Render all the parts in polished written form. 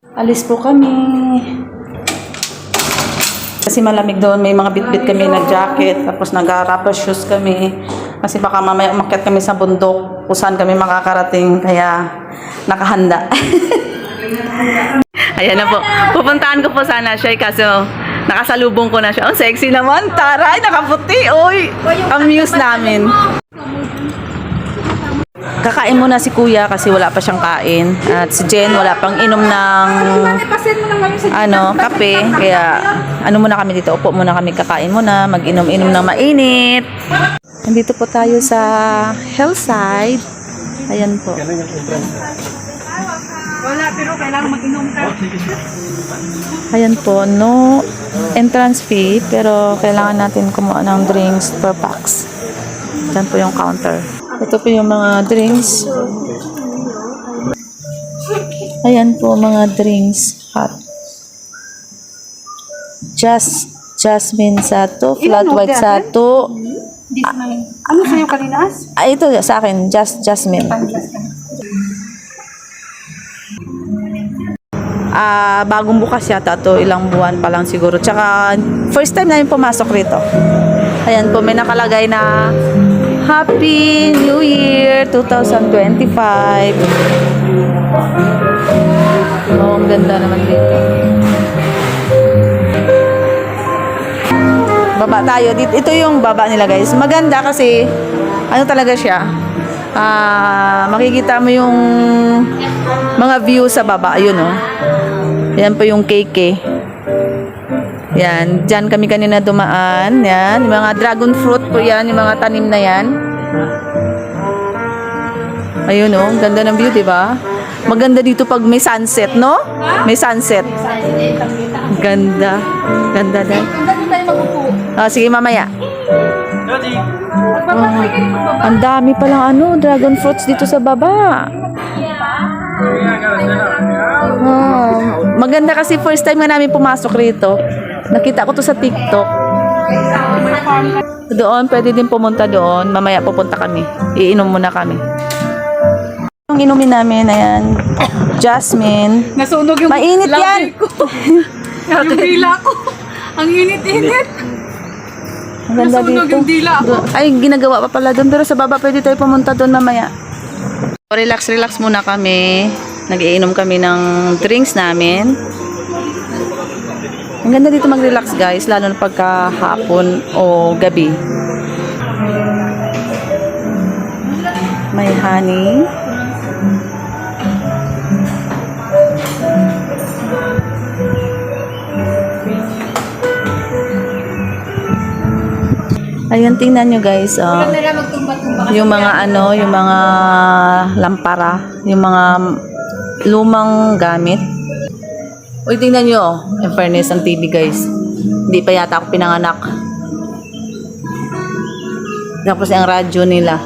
Alis po kami. Kasi malamig doon, may mga bitbit kami na jacket, tapos nag-rubber shoes kami. Kasi baka mamaya umakyat kami sa bundok kung saan kami makakarating, kaya nakahanda. Ayan na po. Pupuntahan ko po sana siya, kaso nakasalubong ko na siya. Oh, sexy naman. Taray, nakaputi. Oy, amuse namin. Kakain muna si Kuya kasi wala pa siyang kain. At si Jen wala pang inom ng kape. Kaya muna kami dito. Upo muna kami, kakain muna. Mag-inom-inom ng mainit. Nandito po tayo sa hillside. Ayan po. Wala, pero kailangan mag-inom ka. Ayan po, no entrance fee, pero kailangan natin kumuha ng drinks per packs. Diyan po yung counter. Ito po yung mga drinks. Ayan po, mga drinks. Hot. Jasmine sato, flat white sato. Ano sa'yo kaninas? Ito sa akin, jasmine. Bagong bukas yata to, ilang buwan pa lang siguro. Tsaka first time namin pumasok rito. Ayan po, may nakalagay na Happy New Year 2025. Oh, ang ganda naman dito. Baba tayo. Ito yung baba nila, guys. Maganda kasi ano talaga siya. Makikita mo yung mga view sa baba. Ayun, oh. Yan po yung KK. Yan. Diyan kami kanina dumaan. Yan. Yung mga dragon fruit po yan. Yung mga tanim na yan. Ayun, oh. Ganda ng view, diba? Maganda dito pag may sunset, no? May sunset. Ganda. Ganda din. Sige, mamaya. Ang dami palang dragon fruits dito sa baba. Maganda kasi first time nga namin pumasok rito. Nakita ko to sa TikTok. Doon, pwede din pumunta doon. Mamaya pupunta kami. Iinom muna kami. Yung inumin namin, ayan. Jasmine. Nasunog yung mainit yan. Yung dila ko. Ang init-init. Ang ganda nasunog dito. Yung dila ko. Ay, ginagawa pa pala doon. Pero sa baba pwede tayo pumunta doon mamaya. Relax muna kami. Nag-iinom kami ng drinks namin. Ang ganda dito mag-relax, guys. Lalo na pagka hapon o gabi. May honey. Ayan, tingnan nyo, guys. Yung mga yung mga lampara, yung mga lumang gamit. Uy, tingnan nyo, in fairness, ang TV, guys. Hindi pa yata ako pinanganak. Tapos yung radyo nila.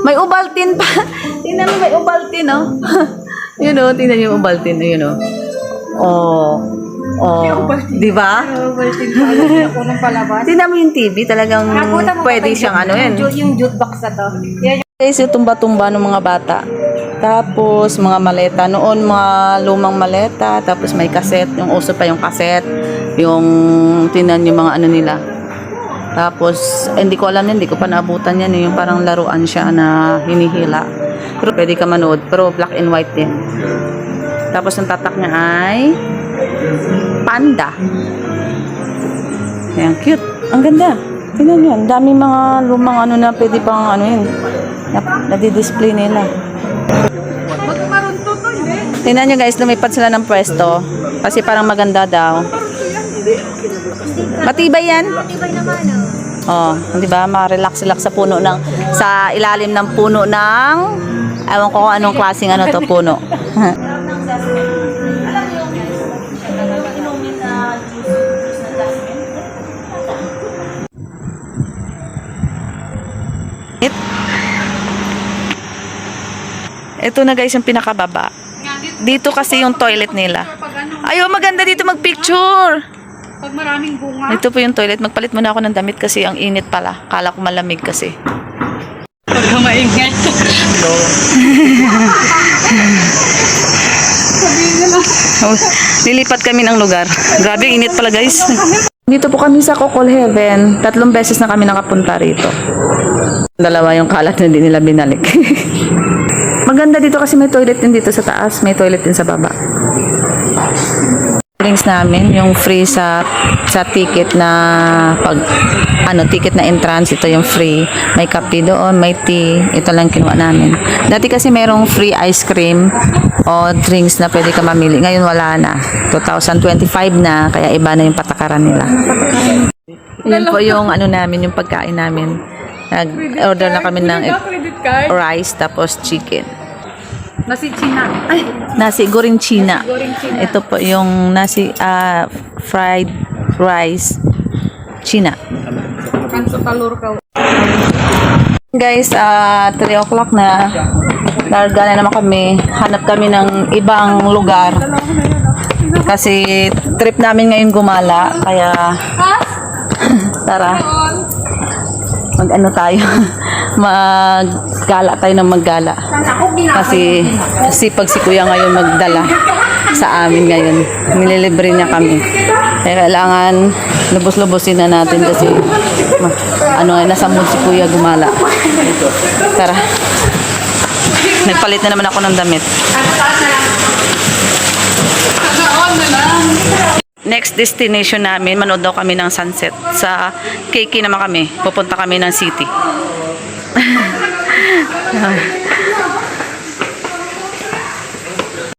May Ovaltine pa. Tingnan mo, may Ovaltine, oh. Yun, oh, tingnan nyo yung Ovaltine, yun, oh. Di ba? Tingnan mo yung TV, talagang pwede siyang yun. Yung jukebox na to. Guys, yung tumba-tumba ng mga bata. Tapos, mga maleta. Noon, mga lumang maleta. Tapos, may cassette. Yung uso pa yung cassette. Yung, tinan yung mga nila. Tapos, hindi ko alam yan. Hindi ko pa naabutan yan. Yung parang laruan siya na hinihila. Pero, pwede ka manood. Pero, black and white din. Tapos, ang tatak niya ay panda. Ayan, cute. Ang ganda. Tingnan nyo. Ang dami mga lumang na pwede pang yun. Nadi-display nila. Tingnan nyo, guys, lumipad sila ng pwesto. Kasi parang maganda daw. Matibay yan? Matibay naman, oh. Di ba? Ma-relax-relax sa puno sa ilalim ng puno ng ewan ko kung anong klaseng to, puno. Ito na, guys, yung pinakababa. Dito kasi yung toilet nila. Ayaw, maganda dito magpicture. Pag maraming bunga. Ito po yung toilet. Magpalit muna ako ng damit kasi ang init pala. Kala ko malamig kasi. Pag maingay. Hello. Sabihin nila. Lilipat kami ng lugar. Grabe, init pala guys. Dito po kami sa Kokol Heaven. 3 beses na kami nakapunta rito. 2 yung kalat na hindi nila binalik. Maganda dito kasi may toilet din dito sa taas. May toilet din sa baba. Drinks namin, yung free sa ticket na ticket na entrance, ito yung free. May kape doon, may tea, ito lang kinuha namin. Dati kasi merong free ice cream o drinks na pwede ka mamili. Ngayon wala na. 2025 na, kaya iba na yung patakaran nila. Yan po yung namin, yung pagkain namin. Nag-order na kami ng Credit card. rice tapos chicken. Nasi China. Nasi goreng China. Goreng China. Ito po yung nasi fried rice China. Kanso kalor ka. Guys, 3 o'clock na. Larga na naman kami. Hanap kami ng ibang lugar. Kasi trip namin ngayon gumala. Kaya tara. Mag-ano tayo. Maggala tayo ng maggala. Kasi sipag si kuya ngayon magdala sa amin ngayon. Nililibre niya kami. Kaya kailangan lubos-lubosin na natin kasi nasa mood si kuya gumala. Tara. Nagpalit na naman ako ng damit. Next destination namin, manood daw kami ng sunset. Sa KK naman kami. Pupunta kami ng city.